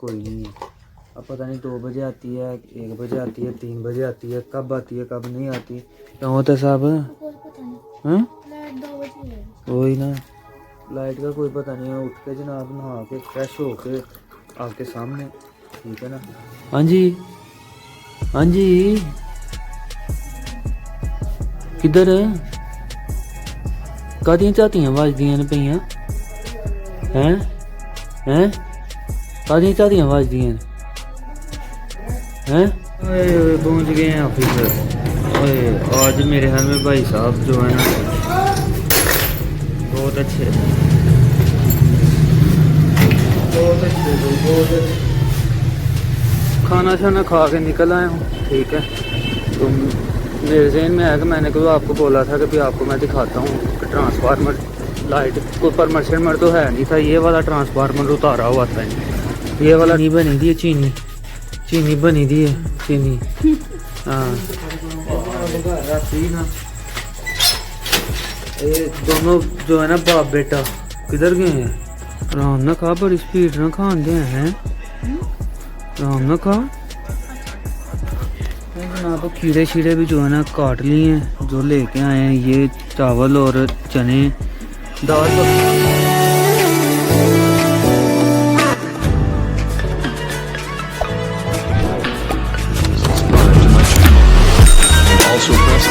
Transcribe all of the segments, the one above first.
कोई नहीं है। अब पता नहीं 2 बजे आती है, 1 बजे आती है, 3 बजे आती है, कब आती है कब नहीं आती। क्या होता है साहब? हाँ वही ना, लाइट का कोई पता नहीं है। उठ के जनाब नहा के फ्रेश हो के आपके सामने, ठीक है ना। हाँ जी, हाँ जी, किधर कादियां झातियां वजदियां न पियां हैं हैं कादियां झातियां वजदियां हैं। ओए पहुंच गए हैं ऑफिस। ओए आज मेरे ख्याल में भाई साहब जो है ना बहुत अच्छे, बहुत अच्छे, बहुत अच्छे खाना शाना खा के निकल आया हूँ, ठीक है। तो मेरे जहन में है कि मैंने कोई आपको बोला था कि भी आपको मैं दिखाता हूँ कि ट्रांसफार्मर लाइट कोई परमर्शनर तो है नहीं था, ये वाला ट्रांसफार्मर उतारा हुआ था। ये वाला नहीं बनी थी, चीनी चीनी बनी थी है, चीनी। हाँ ये दोनों जो है ना बाप बेटा किधर गए हैं? आराम ना खा, बड़ी स्पीड ना खान दे हैं, आराम ना खा। जनाब खीरे शीरे भी जो है ना काट लिए हैं, जो लेके आए हैं ये चावल और चने दाल। Also press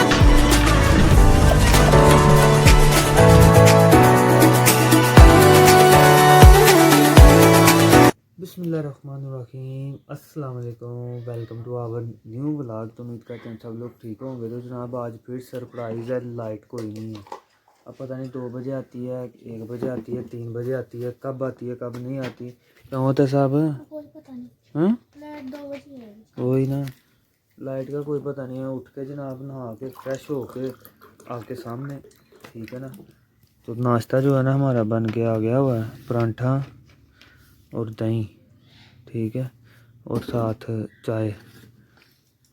बिस्मिल्लाहिर्रहमानिर्रहीम, अस्सलाम वालेकुम, welcome to our new vlog. तो उम्मीद करते हैं सब लोग ठीक होंगे। तो जनाब आज फिर सरप्राइज़ है, लाइट कोई नहीं है। अब पता नहीं 2 बजे आती है, 1 बजे आती है, 3 बजे आती है, कब आती है कब नहीं आती। क्या होता है साहब? हाँ वही ना, लाइट का कोई पता नहीं है। उठ के जनाब नहा के फ्रेश हो के आपके सामने, ठीक है ना। तो नाश्ता जो है ना हमारा बन के आ गया हुआ है, परांठा और दही, ठीक है, और साथ चाय।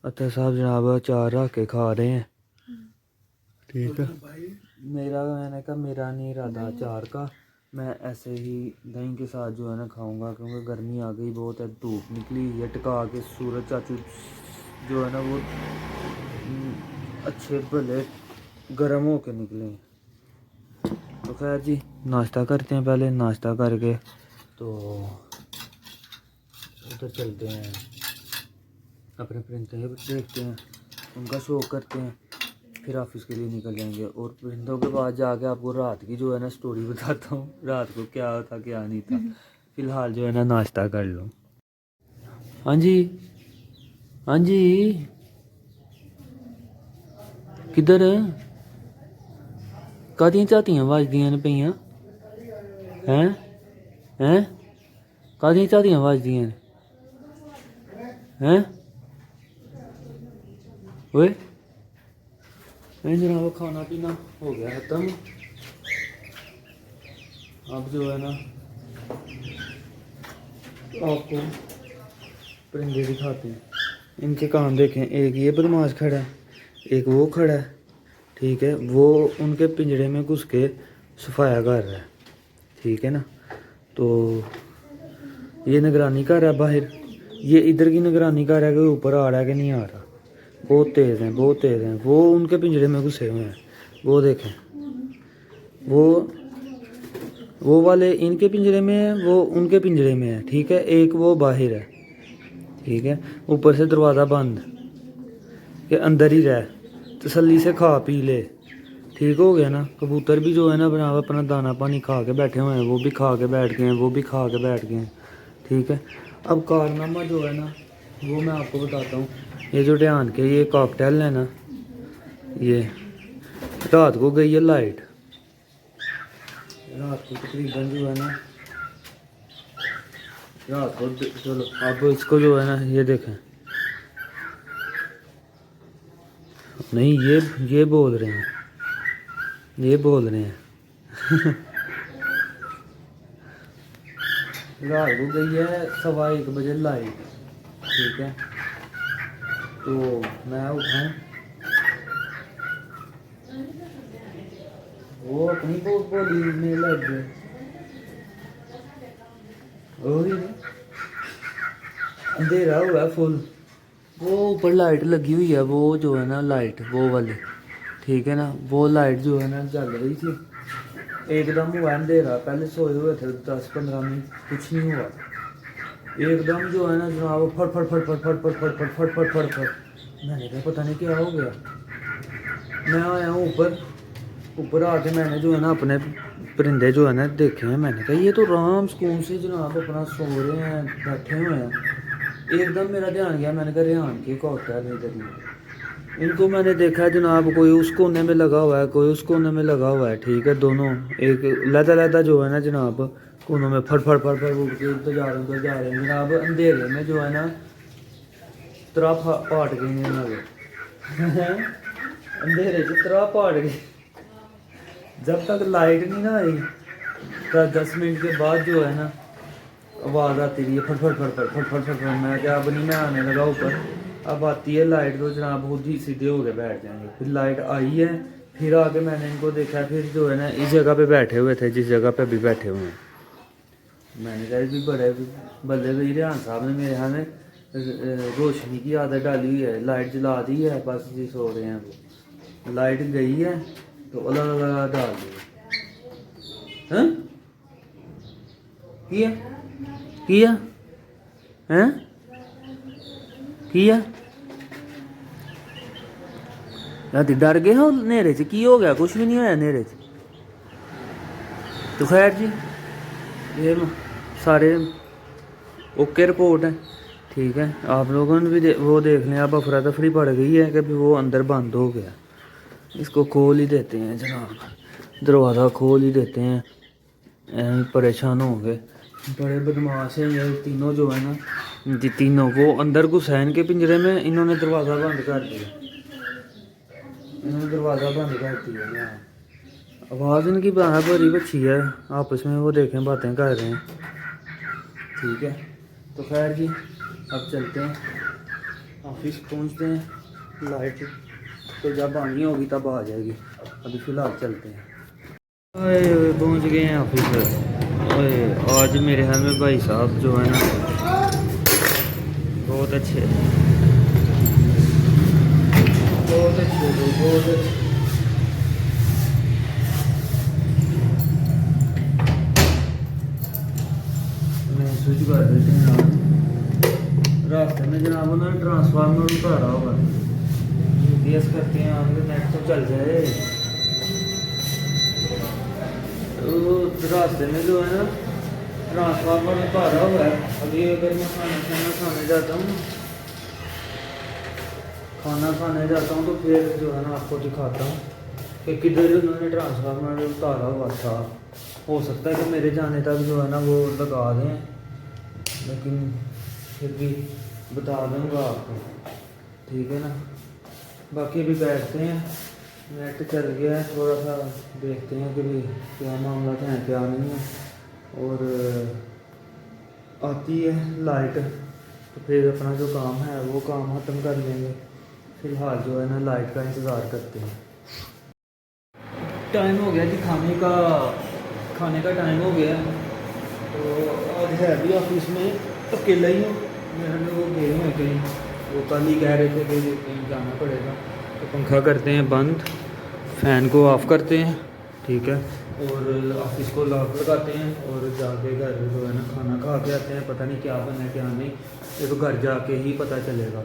अतर साहब जनाब अचार रख के खा रहे हैं, ठीक है। मेरा मैंने कहा मेरा नहीं इरादा अचार का, मैं ऐसे ही दही के साथ जो है ना खाऊंगा, क्योंकि गर्मी आ गई बहुत है, धूप निकली है टका के। सूरज चाचू जो है ना वो अच्छे भले गर्म हो के निकले हैं। तो खैर जी नाश्ता करते हैं, पहले नाश्ता करके तो उधर चलते हैं, अपने परिंदे देखते हैं, उनका शौक करते हैं, फिर ऑफिस के लिए निकल जाएंगे। और परिंदों के बाद जाके आपको रात की जो है ना स्टोरी बताता हूँ, रात को क्या था क्या नहीं था। फिलहाल जो है ना नाश्ता कर लो। हाँ जी, हाँ जी, किधर कादियां झातियां वजदियां न पियां हैं हैं कादियां झातियां वजदियां हैं। ओए जनाब खाना पीना हो गया खत्म। अब जो है ना आपको परिंदे दिखाते हैं, इनके कान देखें। एक ये बदमाश खड़ा है, एक वो खड़ा है, ठीक है। वो उनके पिंजरे में घुस के सफाया कर रहा है, ठीक है ना। तो ये निगरानी कर रहा है बाहर, ये इधर की निगरानी कर रहा है कि ऊपर आ रहा है कि नहीं आ रहा। बहुत तेज़ हैं, बहुत तेज़ हैं। वो उनके पिंजरे में घुसे हुए हैं, वो देखें। वो वाले इनके पिंजरे में है, वो उनके पिंजरे में है, ठीक है। एक वो बाहर है, ठीक है। ऊपर से दरवाज़ा बंद कि अंदर ही रह, तसल्ली से खा पी ले, ठीक हो गया ना। कबूतर भी जो है ना बना अपना दाना पानी खा के बैठे हुए हैं, वो भी खा के बैठ गए हैं, वो भी खा के बैठ गए हैं, ठीक है। अब कारनामा जो है ना वो मैं आपको बताता हूँ। ये जो ध्यान के ये कॉकटेल है ना, ये रात को गई है लाइट, रात को तकरीबन जो है ना रात को चलो अब इसको जो है ना ये देखें। नहीं ये बोल रहे हैं, ये बोल रहे हैं। रात को गई है 1:15 बजे लाइट, ठीक है। तो मैं उठाऊँ, वो अपनी बोली में लग गए। वही अंधेरा हुआ है फुल। वो ऊपर लाइट लगी हुई है, वो जो है ना लाइट वो वाली, ठीक है ना, वो लाइट जो है ना जल रही थी। एकदम हुआ अंधेरा, पहले सोए हुए थे 10-15 मिनट, कुछ नहीं हुआ। एकदम जो है ना जनाब फट फट फट फट फट फट फट फट फट फट फट। मैंने कहा पता नहीं क्या हो गया। मैं आया हूँ ऊपर आके मैंने जो है ना अपने परिंदे जो है ना देखे हैं। मैंने कहा ये तो आराम सुकून से जनाब अपना सो रहे हैं, बैठे हुए हैं। एकदम मेरा ध्यान गया, मैंने कहा रेहान की कौता है इधर ही। इनको मैंने देखा जनाब, कोई उस कोने में लगा हुआ है, कोई उस कोने में लगा हुआ है, ठीक है। दोनों एक लहदा जो है ना जनाब कोनों में फट फट फट फट उठ के उधर जा रहे हैं जनाब। अंधेरे में जो है ना तरा पाट गई नहीं अंधेरे से तरा पाट गई। जब तक लाइट नहीं ना आई तो 10 मिनट के बाद जो है ना आवाज़ आती रही है फट फट फट फट फट फट फट फट। मैं क्या अब नहीं, मैं आने लगा ऊपर। अब आती है लाइट तो जनाब खुद ही सीधे हो के बैठ जाएंगे। फिर लाइट आई है, फिर आके मैंने इनको देखा, फिर जो है ना इस जगह पे बैठे हुए थे जिस जगह पे अभी बैठे हुए हैं। मैंने कहा भी बड़े बल्ले भाई रेहान साहब ने मेरे यहाँ में रोशनी की आदत डाली हुई है, लाइट जला दी है, बस जी सो रहे हैं। वो लाइट गई है तो अलग अलग डाल दी। हैं किया किया हैं किया राती डर गए हो नेरे च? की हो गया? कुछ भी नहीं होया नेरे च। तो खैर जी ये सारे ओके रिपोर्ट है, ठीक है। आप लोगों ने भी वो देख लें। अब अफरा तफरी पड़ गई है कि वो अंदर बंद हो गया। इसको खोल ही देते हैं जनाब, दरवाज़ा खोल ही देते हैं। परेशान हो गए, बड़े बदमाश हैं ये तीनों जो है ना, जी तीनों। वो अंदर घुसा है इनके पिंजरे में, इन्होंने दरवाज़ा बंद कर दिया, इन्होंने दरवाज़ा बंद कर दिया। आवाज़ इनकी बड़ी अच्छी है, आपस में वो देखें बातें कर रहे हैं, ठीक है। तो खैर जी अब चलते हैं, ऑफिस पहुंचते हैं। लाइट तो जब आनी होगी तब आ जाएगी, अभी फ़िलहाल चलते हैं। ओए पहुंच गए हैं ऑफिस। ओए आज मेरे हाल में भाई साहब जो है ना बहुत अच्छे, बहुत अच्छे लोग, बहुत अच्छे। महसूस कर देते हैं रास्ते में जनाब उन्होंने ट्रांसफार्मर उतारा होगा। जीपीएस करते हैं आगे नेट तो चल जाए। तो रास्ते में जो है ना ट्रांसफार्मर उतारा हुआ है। अभी अगर मैं खाने जाता हूँ, खाना खाने जाता हूँ तो फिर जो है ना आपको दिखाता हूँ कि किधर उन्होंने ट्रांसफार्मर उतारा हुआ था। हो सकता है कि मेरे जाने तक जो है ना वो लगा दें, लेकिन फिर भी बता दूँगा आपको, ठीक है ना। बाकी अभी बैठते हैं, नेट चल गया है, थोड़ा सा देखते हैं कि भाई क्या मामला है क्या नहीं है। और आती है लाइट तो फिर अपना जो काम है वो काम ख़त्म कर लेंगे। फ़िलहाल जो है ना लाइट का इंतज़ार करते हैं। टाइम हो गया जी खाने का टाइम हो गया। तो आज है भी ऑफिस में अकेला ही हूँ। मैंने वो गए हैं कहीं, वो कल ही कह रहे थे कि कहीं जाना पड़ेगा। तो पंखा करते हैं बंद, फ़ैन को ऑफ़ करते हैं, ठीक है, और ऑफिस को लॉक लगाते हैं और जाके घर जो है ना खाना खा के आते हैं। पता नहीं क्या बना है क्या नहीं, ये तो घर जाके ही पता चलेगा।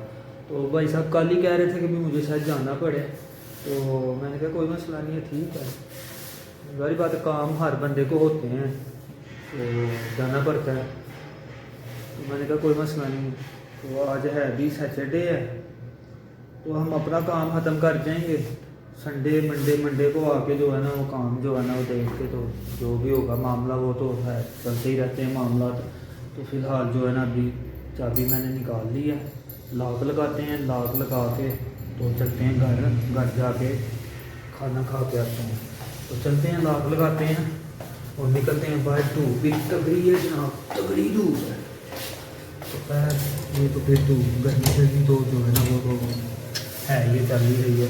तो भाई साहब कल ही कह रहे थे कि भी मुझे शायद जाना पड़े, तो मैंने कहा कोई मसला नहीं है, ठीक है। सारी बात काम हर बंदे को होते हैं तो जाना पड़ता है। तो मैंने कहा कोई मसला नहीं। तो आज है भी सैटरडे है तो हम अपना काम ख़त्म कर जाएंगे। संडे मंडे को आके जो है ना वो काम जो है ना वो देख के तो जो भी होगा मामला वो तो है, चलते ही रहते हैं मामला। तो फ़िलहाल जो है ना अभी चाबी मैंने निकाल ली है, लॉक लगाते हैं, लॉक लगा के तो चलते हैं घर जाके खाना खा के आते हैं। तो चलते हैं, लॉक लगाते हैं और निकलते हैं बाहर। धूप भी तगड़ी है जनाब, तगड़ी धूप है। तो खैर ये तो फिर धूप गर्मी तो जो है ना वो तो है, ये चल ही रही है,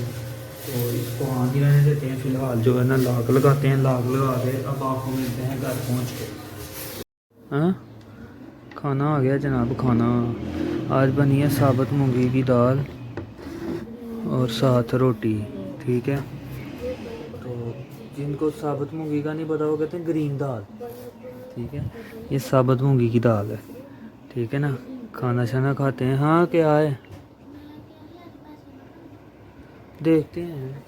तो इसको ऑन ही रहने देते हैं। फ़िलहाल जो है ना लॉक लगाते हैं, लॉक लगा के अब आपको मिलते हैं घर पहुँच के। हाँ खाना आ गया जनाब, खाना आज बनी है साबुत मूंगी की दाल और साथ रोटी, ठीक है। तो जिनको साबुत मूंगी का नहीं पता वो कहते हैं ग्रीन दाल, ठीक है। ये साबुत मूंगी की दाल है, ठीक है ना। खाना शाना खाते हैं। हाँ क्या है, देखते हैं।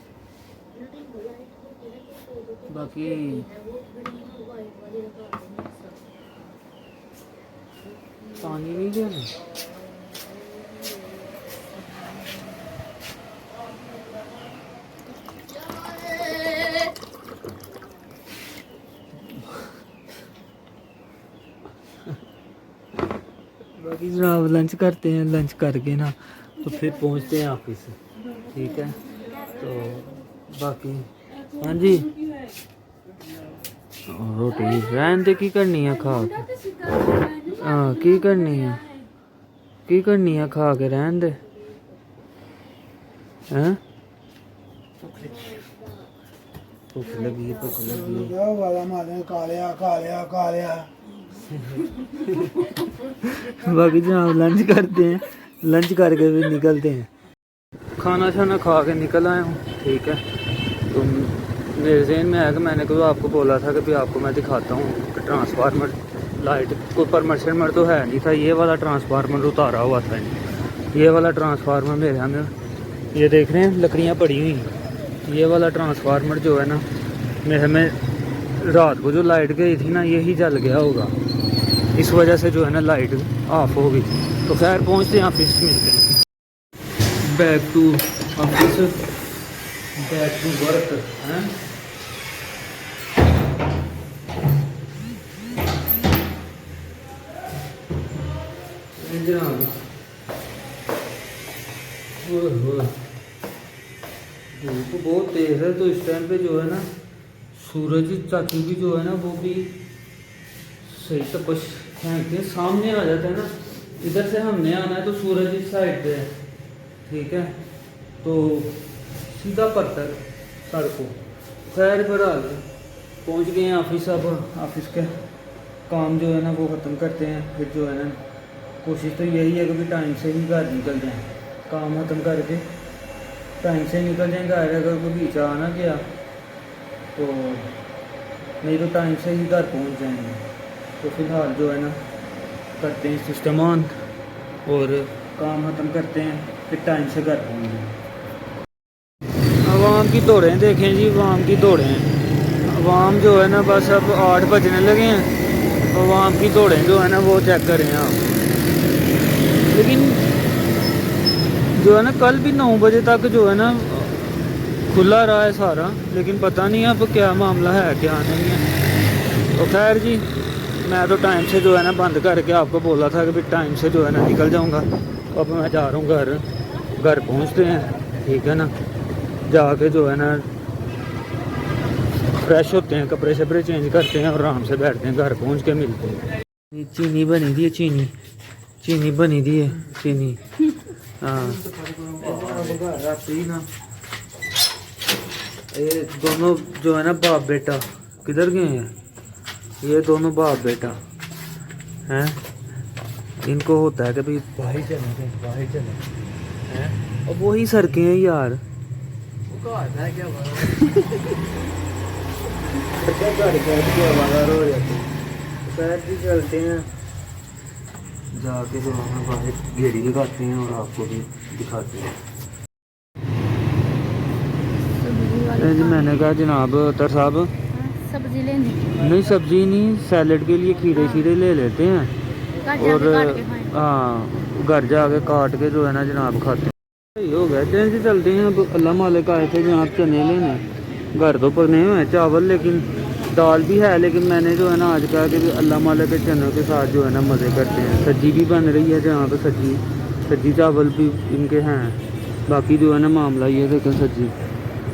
बाकी पानी नहीं देना। बाकी जनाब लंच करते हैं, लंच करके ना तो फिर पहुंचते हैं ऑफिस, ठीक है। तो बाकी हाँ जी, रोटी रहन दे, की करनी है खा के। हाँ की करनी है खा के रहन दे। हैं भुख लगी बाकी जनाब लंच करते हैं, लंच करके फिर निकलते हैं। खाना शाना खा के निकल आया हूँ, ठीक है। तो मेरे जहन में है कि मैंने कोई आपको बोला था कि भी आपको मैं दिखाता हूँ कि ट्रांसफार्मर लाइट कोई परमिशन तो है नहीं था। ये वाला ट्रांसफार्मर उतारा हुआ था, ये वाला ट्रांसफार्मर मेरे हमें ये देख रहे हैं लकड़ियाँ पड़ी हुई हैं। ये वाला ट्रांसफार्मर जो है ना मेरे में रात को जो लाइट गई थी ना यही जल गया होगा, इस वजह से जो है ना लाइट ऑफ हो गई। तो खैर पहुँचते हैं ऑफिस, मिलते हैं। Back to office, back to work हैं। धूप बहुत तेज है, तो इस टाइम पे जो है ना सूरज चाचू भी जो है ना वो भी सही तपश फेंकते हैं, सामने आ जाता है ना। इधर से हमने आना है तो सूरज इस साइड पे है, ठीक है। तो सीधा पड़ता है सड़क को। खैर बहरहाल पहुंच गए हैं ऑफिस। अब ऑफिस के काम जो है ना वो ख़त्म करते हैं, फिर जो है ना कोशिश तो यही है कि भी टाइम से ही घर निकल जाएँ, काम ख़त्म करके टाइम से निकल जाएँ घर। अगर कोई बीच आ ना गया तो नहीं तो टाइम से ही घर पहुंच जाएंगे। तो फिलहाल जो है ना करते हैं सिस्टम ऑन और काम ख़त्म करते हैं, फिर टाइम से घर पहुँच जाएंगे। आवाम की दौड़ें देखें जी, आवाम की दौड़ें। आवाम जो है ना बस अब 8 बजने लगे हैं, आवाम की दौड़ें जो है ना वो चेक करें आप। लेकिन जो है ना कल भी 9 बजे तक जो है ना खुला रहा है सारा, लेकिन पता नहीं अब क्या मामला है क्या नहीं है। तो खैर जी मैं तो टाइम से जो है ना बंद करके आपको बोला था कि भी टाइम से जो है ना निकल जाऊंगा। तो अब मैं जा रहा हूँ घर पहुँचते हैं, ठीक है ना। जाके जो है ना फ्रेश होते हैं, कपड़े शपड़े चेंज करते हैं और आराम से बैठते हैं, घर पहुँच के मिलते हैं। चीनी बनी दी है, चीनी बनी दी है, चीनी। हाँ रात्रि ना ये दोनों जो है ना बाप बेटा किधर गए हैं, ये दोनों बाप बेटा हैं। इनको होता है कि भाई बाहर चले हैं, और वही सड़कें हैं यार। पैर भी चलते हैं, जाके जो है बाहर गेड़ी लगाते हैं और आपको भी दिखाते हैं। जी मैंने कहा जनाब अतर साहब सब्जी लेनी, नहीं सब्जी नहीं, सैलड के लिए खीरे शीरे ले लेते हैं और हाँ घर जाके काट के जो है ना जनाब खाते हैं। सही हो गया, ट्रेन से चलते हैं। अब अल्लाह मालिक आए थे जनाब चने लेने, घर तो बने हुए हैं चावल, लेकिन दाल भी है। लेकिन मैंने जो है ना आज कहा कि अल्लाह मालिक के चनों के साथ जो है ना मज़े करते हैं। सब्जी भी बन रही है जहाँ पर सब्जी चावल भी इनके हैं। बाकी जो है ना मामला ये देखें सब्जी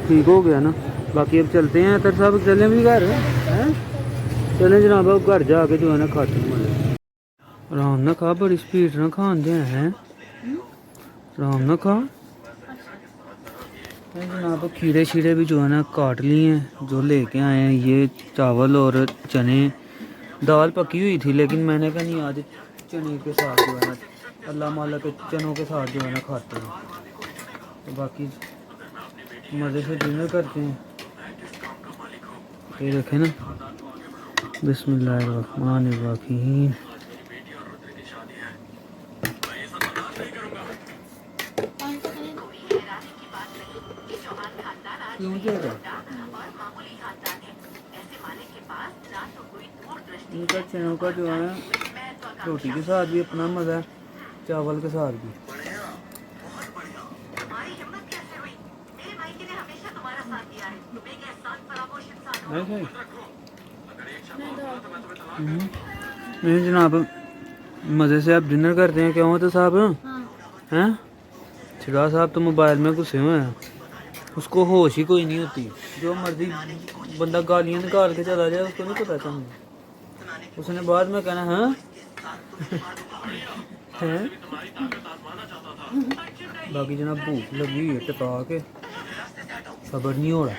ठीक हो गया ना। बाकी अब चलते हैं अतर साहब, चलें भी घर हैं, चलें जनाब अब घर जाके जो है ना खाते हैं मज़े। आराम ना खा, बड़ी स्पीड ना खान दे हैं, आराम ना खा। जनाब खीरे शीरे भी जो है ना काट लिए हैं, जो लेके आए हैं ये चावल और चने। दाल पकी हुई थी लेकिन मैंने कहा नहीं आज चने के साथ जो है ना, अल्लाह माला के चनों के साथ जो है ना खाते हैं। तो बाकी मज़े से डिनर करते हैं। ये देखें ना, बिस्मिल्लाहिर्रहमानिर्रहीम। क्यों जाएगा इनका चनों का जो है रोटी के साथ भी अपना मज़ा है, चावल के साथ भी। नहीं नहीं जनाब, मज़े से आप डिनर करते हैं। क्या हो तो साहब हैं? चिड़ा साहब तो मोबाइल में घुसे हुए हैं, उसको होश ही कोई नहीं होती। जो मर्जी बंदा गालियाँ निकाल के चला जाए, उसको नहीं पता चलना। उसने बाद में कहना हाँ हैं। बाकी जनाब भूख लगी हुई है, टपा के सबर नहीं हो रहा।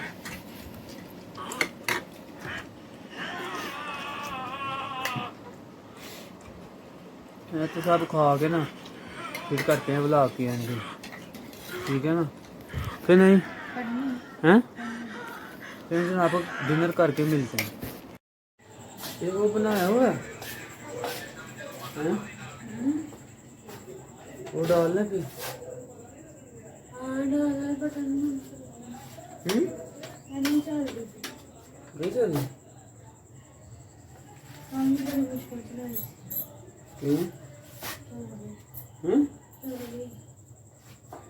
तो सब खा के ना फिर करते हैं ब्लॉग की एंडिंग, ठीक है ना? फिर नहीं हैं, फिर जनाब डिनर करके मिलते हैं। ये वो बनाया हुआ है, वो डालना फिर नहीं चल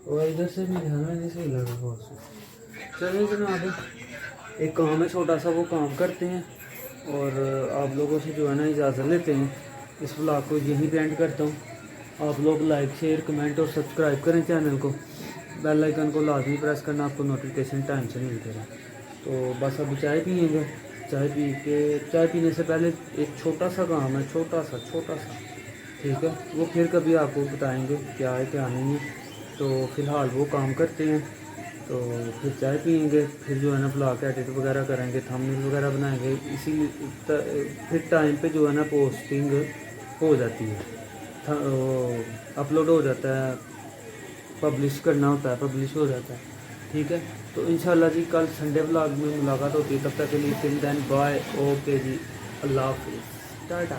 और इधर से भी ध्यान में नहीं सही लगा बहुत से। चलिए जनाब, एक काम है छोटा सा, वो काम करते हैं और आप लोगों से जो है ना इजाज़त लेते हैं। इस व्लॉग को यहीं पे एंड करता हूँ। आप लोग लाइक शेयर कमेंट और सब्सक्राइब करें चैनल को, बेल आइकन को लाजमी प्रेस करना, आपको नोटिफिकेशन टाइम से मिलते रहे। तो बस अभी चाय पिएंगे, चाय पीने से पहले एक छोटा सा काम है, छोटा सा ठीक है, वो फिर कभी आपको बताएंगे क्या है क्या नहीं है। तो फ़िलहाल वो काम करते हैं, तो फिर चाय पिएंगे, फिर जो है ना ब्लॉग एडिट वगैरह करेंगे, थंबनेल वगैरह बनाएंगे। इसी फिर टाइम पे जो है ना पोस्टिंग हो जाती है, अपलोड हो जाता है, पब्लिश करना होता है, पब्लिश हो जाता है, ठीक है। तो इंशाल्लाह जी कल संडे ब्लॉग में मुलाकात होती है। तब तक के लिए टिल देन बाय, ओके जी, अल्लाह हाफिज़, टाटा।